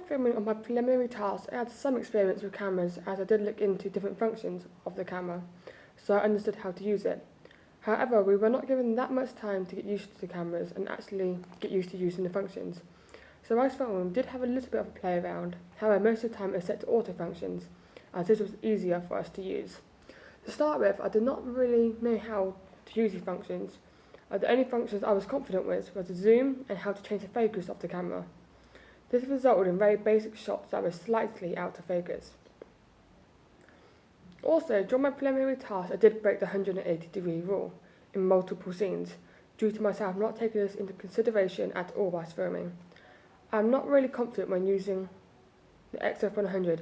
filming on my preliminary task, I had some experience with cameras as I did look into different functions of the camera, so I understood how to use it. However, we were not given that much time to get used to the cameras and actually get used to using the functions. So whilst filming, we did have a little bit of a play around. However, most of the time it was set to auto functions, as this was easier for us to use. To start with, I did not really know how to use these functions. The only functions I was confident with were to zoom and how to change the focus of the camera. This resulted in very basic shots that were slightly out of focus. Also, during my preliminary task, I did break the 180-degree rule in multiple scenes, due to myself not taking this into consideration at all whilst filming. I am not really confident when using the XF100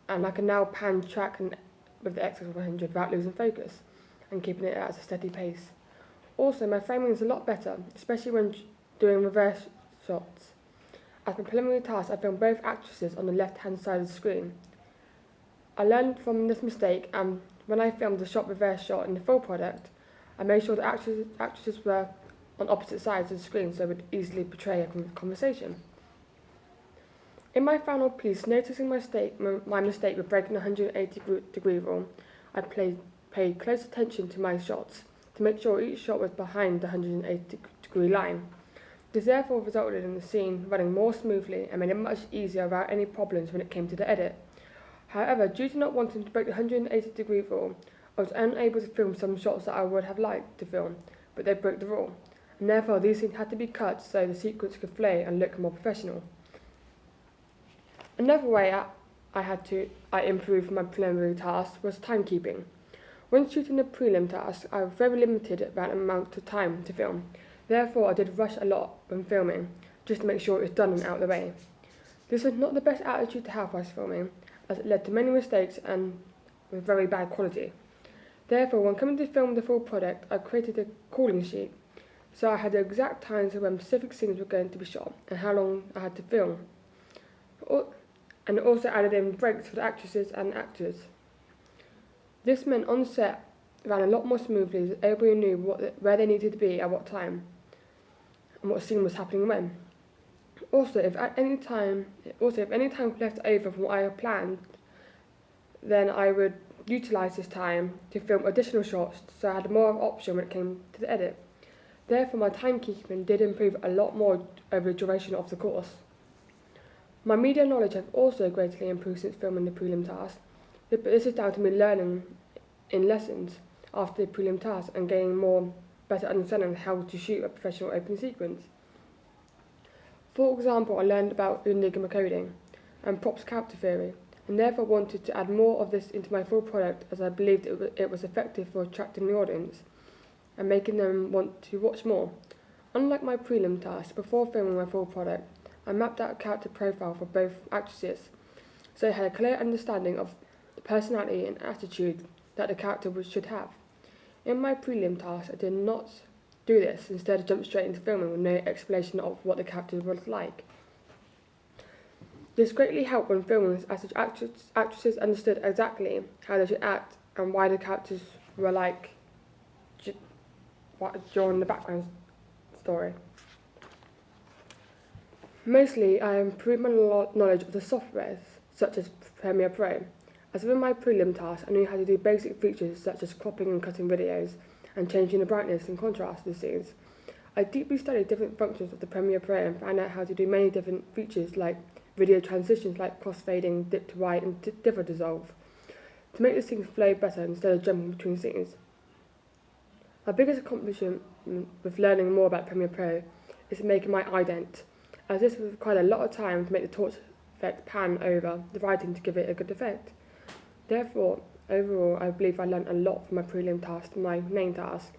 and I can now pan track with the XF100 without losing focus and keeping it at a steady pace. Also, my framing is a lot better, especially when doing reverse shots. As my preliminary task, I filmed both actresses on the left-hand side of the screen. I learned from this mistake, and when I filmed the reverse shot in the full product, I made sure the actresses were on opposite sides of the screen so it would easily portray a conversation. In my final piece, noticing my mistake with breaking the 180-degree rule, I paid close attention to my shots to make sure each shot was behind the 180-degree line. This therefore resulted in the scene running more smoothly and made it much easier without any problems when it came to the edit. However, due to not wanting to break the 180-degree rule, I was unable to film some shots that I would have liked to film, but they broke the rule, and therefore these scenes had to be cut so the sequence could flow and look more professional. Another way I improved my preliminary task was timekeeping. When shooting the prelim task, I was very limited about the amount of time to film. Therefore, I did rush a lot when filming, just to make sure it was done and out of the way. This was not the best attitude to have whilst filming, as it led to many mistakes and with very bad quality. Therefore, when coming to film the full product, I created a calling sheet, so I had the exact times of when specific scenes were going to be shot and how long I had to film. And also added in breaks for the actresses and actors. This meant on set ran a lot more smoothly, as everybody knew where they needed to be at what time and what scene was happening when. Also, if any time was left over from what I had planned, then I would utilise this time to film additional shots, so I had more of an option when it came to the edit. Therefore, my timekeeping did improve a lot more over the duration of the course. My media knowledge has also greatly improved since filming the prelim task, but this is down to me learning in lessons after the prelim task and gaining better understanding of how to shoot a professional opening sequence. For example, I learned about Enigma coding and props character theory, and therefore wanted to add more of this into my full product, as I believed it was effective for attracting the audience and making them want to watch more. Unlike my prelim task, before filming my full product, I mapped out a character profile for both actresses, so I had a clear understanding of the personality and attitude that the character should have. In my prelim task, I did not do this, instead jumped straight into filming with no explanation of what the character was like. This greatly helped when filming, as the actresses understood exactly how they should act and why the characters were like during the background story. Mostly, I improved my knowledge of the softwares, such as Premiere Pro. As with my prelim task, I knew how to do basic features such as cropping and cutting videos, and changing the brightness and contrast of the scenes. I deeply studied different functions of the Premiere Pro and found out how to do many different features like video transitions like cross-fading, dip to right and differ dissolve, to make the scenes flow better instead of jumping between scenes. My biggest accomplishment with learning more about Premiere Pro is making my ident, as this required a lot of time to make the torch effect pan over the writing to give it a good effect. Therefore, overall, I believe I learned a lot from my prelim task to my main task,